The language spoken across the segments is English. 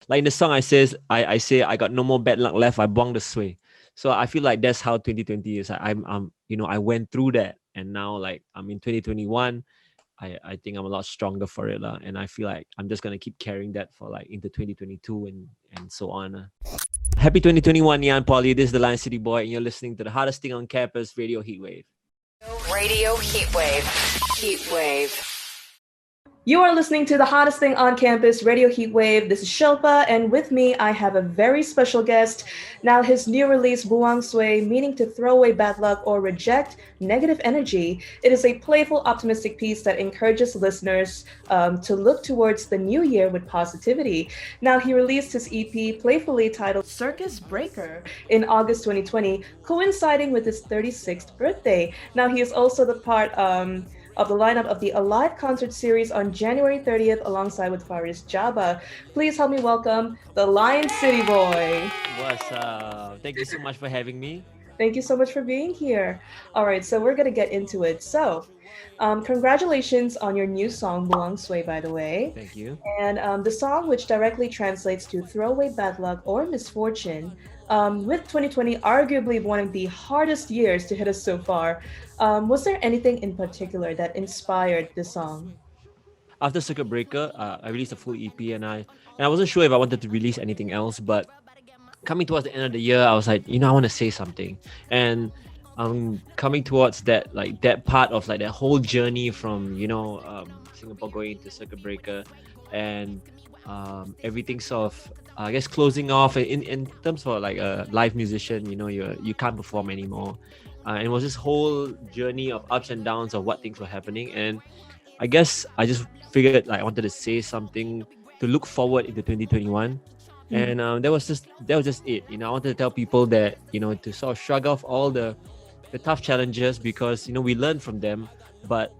Like in the song, I say I got no more bad luck left. I buang the sway. So I feel like that's how 2020 is. I'm I went through that, and now like I'm in 2021. I think I'm a lot stronger for it lah, and I feel like I'm just gonna keep carrying that for like into 2022 and so on. Happy 2021, Yan Polly. This is the Lion City Boy, and you're listening to the hottest thing on campus, Radio Heatwave. Radio Heatwave. Heatwave. You are listening to the hottest thing on campus, Radio Heatwave. This is Shilpa, and with me, I have a very special guest. Now, his new release, Buang Sui, meaning to throw away bad luck or reject negative energy. It is a playful, optimistic piece that encourages listeners to look towards the new year with positivity. Now, he released his EP, playfully titled Circus Breaker, in August 2020, coinciding with his 36th birthday. Now, he is also the part of the lineup of the Alive concert series on January 30th alongside with Faris Jabba. Please help me welcome the Lion City Boy. What's up? Thank you so much for having me. Thank you so much for being here. All right, so we're going to get into it. So, congratulations on your new song, Buang Sui, by the way. Thank you. And the song, which directly translates to throw away bad luck or misfortune, with 2020 arguably one of the hardest years to hit us so far, was there anything in particular that inspired this song? After Circuit Breaker, I released a full EP, and I wasn't sure if I wanted to release anything else. But coming towards the end of the year, I was like, I want to say something, and coming towards that part of like that whole journey from Singapore going to Circuit Breaker, and everything sort of I guess closing off in terms of like a live musician, you can't perform anymore. And it was this whole journey of ups and downs of what things were happening. And I guess I just figured like I wanted to say something to look forward into 2021. And that was just it. I wanted to tell people that, to sort of shrug off all the tough challenges, because, we learned from them, but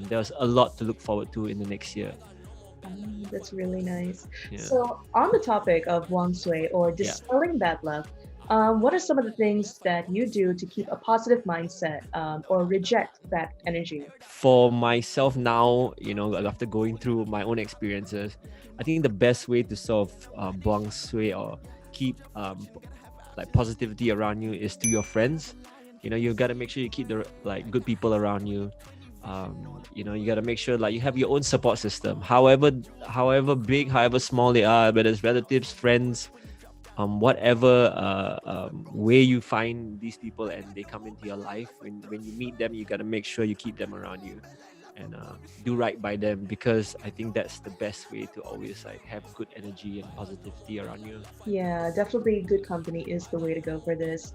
there was a lot to look forward to in the next year. That's really nice. Yeah. So, on the topic of Wang Sui or dispelling bad luck, what are some of the things that you do to keep a positive mindset or reject bad energy? For myself now, after going through my own experiences, I think the best way to sort of buang sui or keep like positivity around you is through your friends. You got to make sure you keep the good people around you. You got to make sure like you have your own support system, however big, however small they are, whether it's relatives, friends, whatever way you find these people and they come into your life. When you meet them, you got to make sure you keep them around you and do right by them, because I think that's the best way to always like have good energy and positivity around you. Yeah, definitely good company is the way to go for this.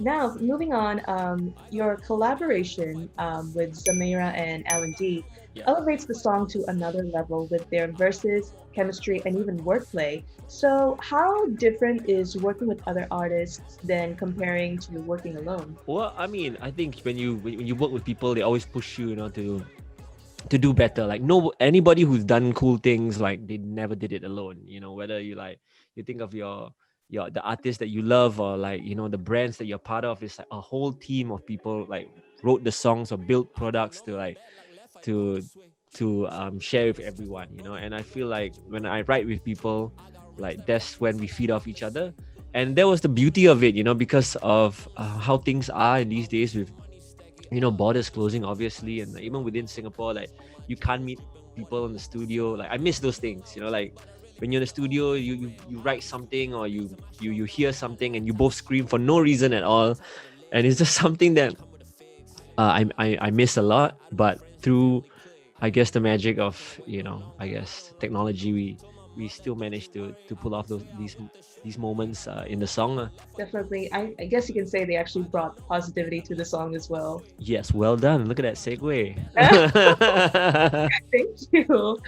Now, moving on, your collaboration with Zamira and L&D elevates the song to another level with their verses, chemistry, and even wordplay. So, how different is working with other artists than comparing to working alone? Well, I mean, I think when you work with people, they always push you, to do better. Like anybody who's done cool things, like they never did it alone. Whether you think of your the artists that you love, or like the brands that you're part of, it's like a whole team of people like wrote the songs or built products to like to share with everyone. And I feel like when I write with people, like that's when we feed off each other. And that was the beauty of it, because of how things are in these days with borders closing, obviously, and even within Singapore, like you can't meet people in the studio. Like I miss those things, like when you're in the studio, you write something, or you hear something and you both scream for no reason at all, and it's just something that I miss a lot. But through, I guess, the magic of I guess technology, we still managed to pull off these moments in the song. Definitely. I guess you can say they actually brought positivity to the song as well. Yes, well done. Look at that segue. Thank you.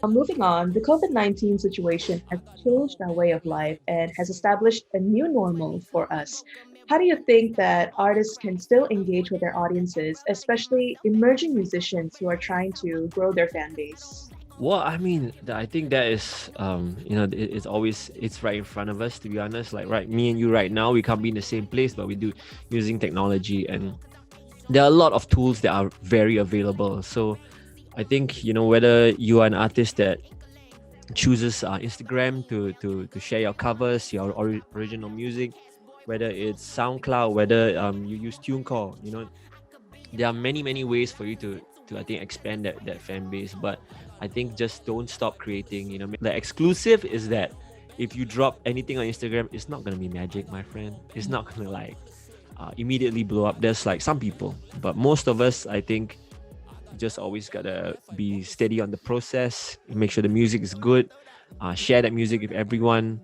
Moving on, the COVID-19 situation has changed our way of life and has established a new normal for us. How do you think that artists can still engage with their audiences, especially emerging musicians who are trying to grow their fan base? Well, I mean, I think that is, it's right in front of us, to be honest. Like, right, me and you right now, we can't be in the same place, but we do using technology, and there are a lot of tools that are very available. So I think, whether you are an artist that chooses Instagram to share your covers, your original music, whether it's SoundCloud, whether you use TuneCore. There are many ways for you to I think expand that fan base. But I think just don't stop creating. The exclusive is that if you drop anything on Instagram, it's not gonna be magic, my friend. It's not gonna immediately blow up. There's some people, but most of us, I think, just always gotta be steady on the process, make sure the music is good, share that music with everyone,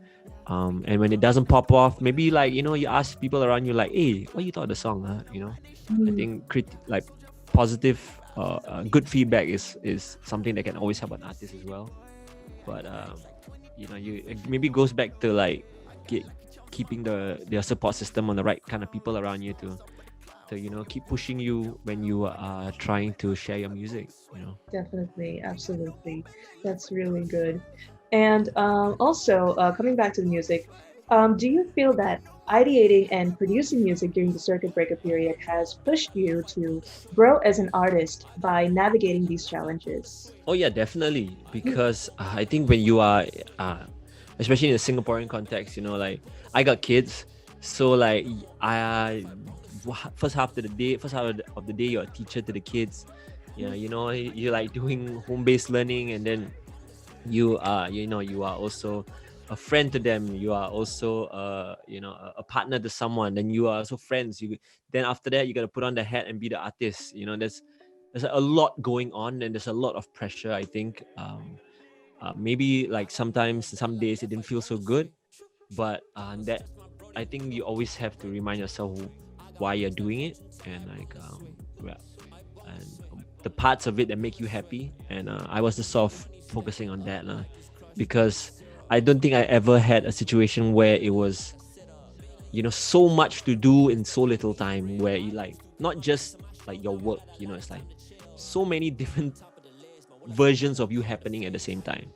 and when it doesn't pop off, maybe you ask people around you hey, what you thought of the song, huh? I think positive good feedback is something that can always help an artist as well. But it maybe goes back to keeping their support system on the right kind of people around you to keep pushing you when you are trying to share your music. Definitely, absolutely. That's really good. And also, coming back to the music, do you feel that ideating and producing music during the circuit breaker period has pushed you to grow as an artist by navigating these challenges? Oh yeah, definitely. Because I think when you are, especially in a Singaporean context, I got kids, so I first half of the day, you're a teacher to the kids. Yeah, you're doing home-based learning, and then you are also a friend to them. You are also a partner to someone. Then you are also friends. Then after that, you got to put on the hat and be the artist. There's a lot going on, and there's a lot of pressure, I think. Maybe sometimes some days it didn't feel so good, but that I think you always have to remind yourself why you're doing it, and and the parts of it that make you happy. And I was just sort of focusing on that, because I don't think I ever had a situation where it was so much to do in so little time, where you not just your work, it's so many different versions of you happening at the same time.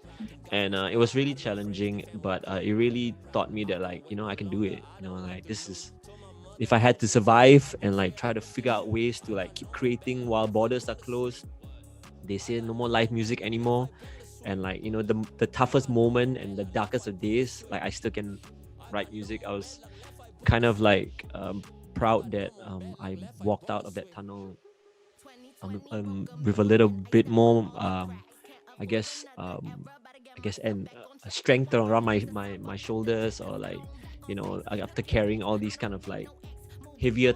And it was really challenging, but it really taught me that I can do it. This is, if I had to survive and try to figure out ways to keep creating while borders are closed. They say no more live music anymore, and the toughest moment and the darkest of days, I still can write music. I was kind of proud that I walked out of that tunnel with a little bit more and strength around my shoulders, or after carrying all these kind of heavier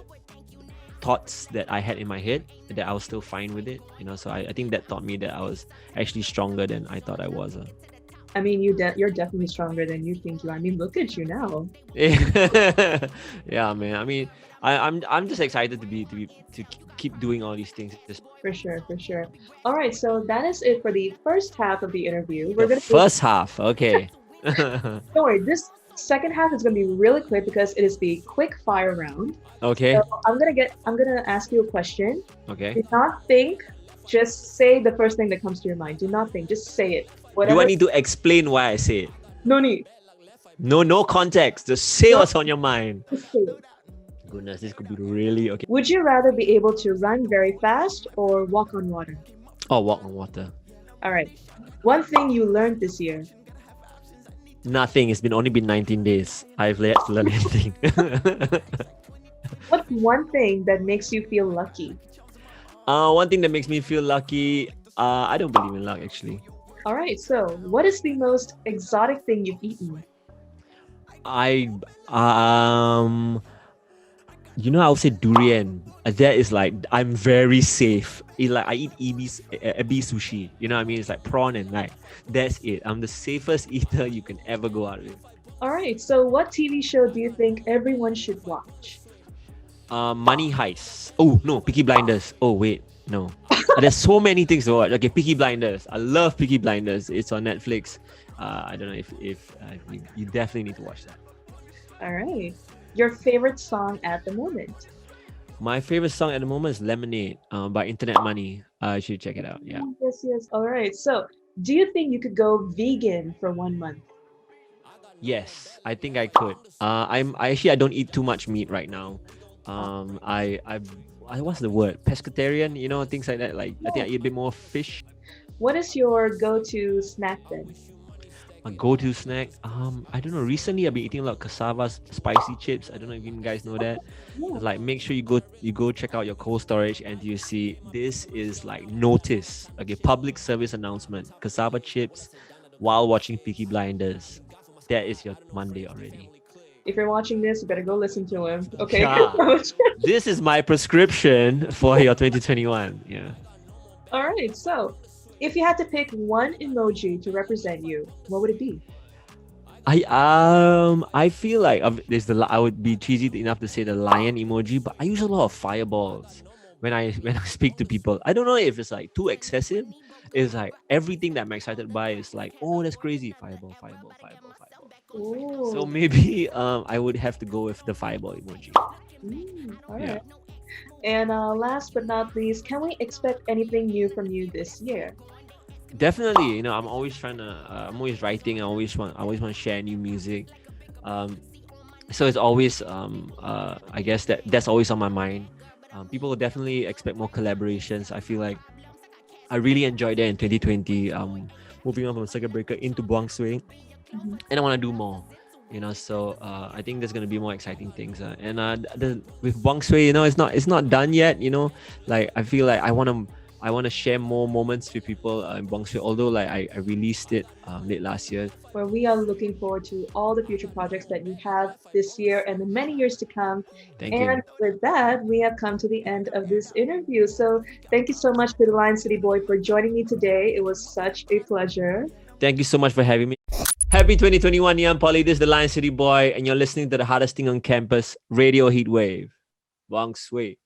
thoughts that I had in my head, that I was still fine with it. So I think that taught me that I was actually stronger than I thought I was. I mean, you're definitely stronger than you think you are. I mean, look at you now. Yeah, man. I mean, I'm just excited to keep doing all these things. For sure, for sure. All right, so that is it for the first half of the interview. First half, okay. Don't worry, this second half is gonna be really quick because it is the quick fire round. Okay. So I'm gonna ask you a question. Okay. Do not think, just say the first thing that comes to your mind. Do not think, just say it. Whatever. Do I need to explain why I say it? No need. No context. Just say what's on your mind. Just say it. Goodness, this could be really okay. Would you rather be able to run very fast or walk on water? Oh, walk on water. All right. One thing you learned this year. Nothing. It's only been 19 days. I've yet to learn anything. What's one thing that makes you feel lucky? One thing that makes me feel lucky, I don't believe in luck, actually. All right. So, what is the most exotic thing you've eaten? I would say durian. That is I'm very safe. I eat ebi sushi. You know what I mean? It's like prawn and that's it. I'm the safest eater you can ever go out with. All right. So, what TV show do you think everyone should watch? Money Heist. Oh no, Peaky Blinders. Oh wait, no. There's so many things to watch. Okay, Peaky Blinders. I love Peaky Blinders. It's on Netflix. I don't know if you definitely need to watch that. All right. Your favorite song at the moment? My favorite song at the moment is Lemonade by Internet Money. You should check it out. Yeah. Yes. All right. So, do you think you could go vegan for 1 month? Yes, I think I could. I don't eat too much meat right now. I what's the word? Pescatarian, things like that. I think I eat a bit more fish. What is your go-to snack then? a go-to snack. I don't know. Recently, I've been eating a lot of cassava spicy chips. I don't know if you guys know that. Yeah. Like, make sure you go check out your cold storage and you see this is like notice. Okay, public service announcement. Cassava chips while watching Peaky Blinders. That is your Monday already. If you're watching this, you better go listen to him. Okay. Yeah. This is my prescription for your 2021. Yeah. All right. So, if you had to pick one emoji to represent you, what would it be? I feel like I would be cheesy enough to say the lion emoji, but I use a lot of fireballs when I when I speak to people. I don't know if it's like too excessive. It's like everything that I'm excited by is like, oh, that's crazy, fireball, fireball, fireball, fireball. So Ooh. maybe I would have to go with the fireball emoji. All Yeah. right. And last but not least, can we expect anything new from you this year? Definitely, I'm always I'm always writing. I always want to share new music. So it's always I guess that's always on my mind. People will definitely expect more collaborations. I feel like I really enjoyed that in 2020. Moving on from circuit breaker into Buang Sui, Mhm. and I want to do more. So I think there's gonna be more exciting things. With Buang Sui, it's not done yet. Like I feel like I want to share more moments with people in Buang Sui. Although like I released it late last year. Where we are looking forward to all the future projects that you have this year and the many years to come. Thank And you. with that, we have come to the end of this interview. So thank you so much to the Lion City Boy for joining me today. It was such a pleasure. Thank you so much for having me. Happy 2021, Nian Poly. This is the Lion City Boy, and you're listening to the hottest thing on campus, Radio Heatwave. Buang Sui.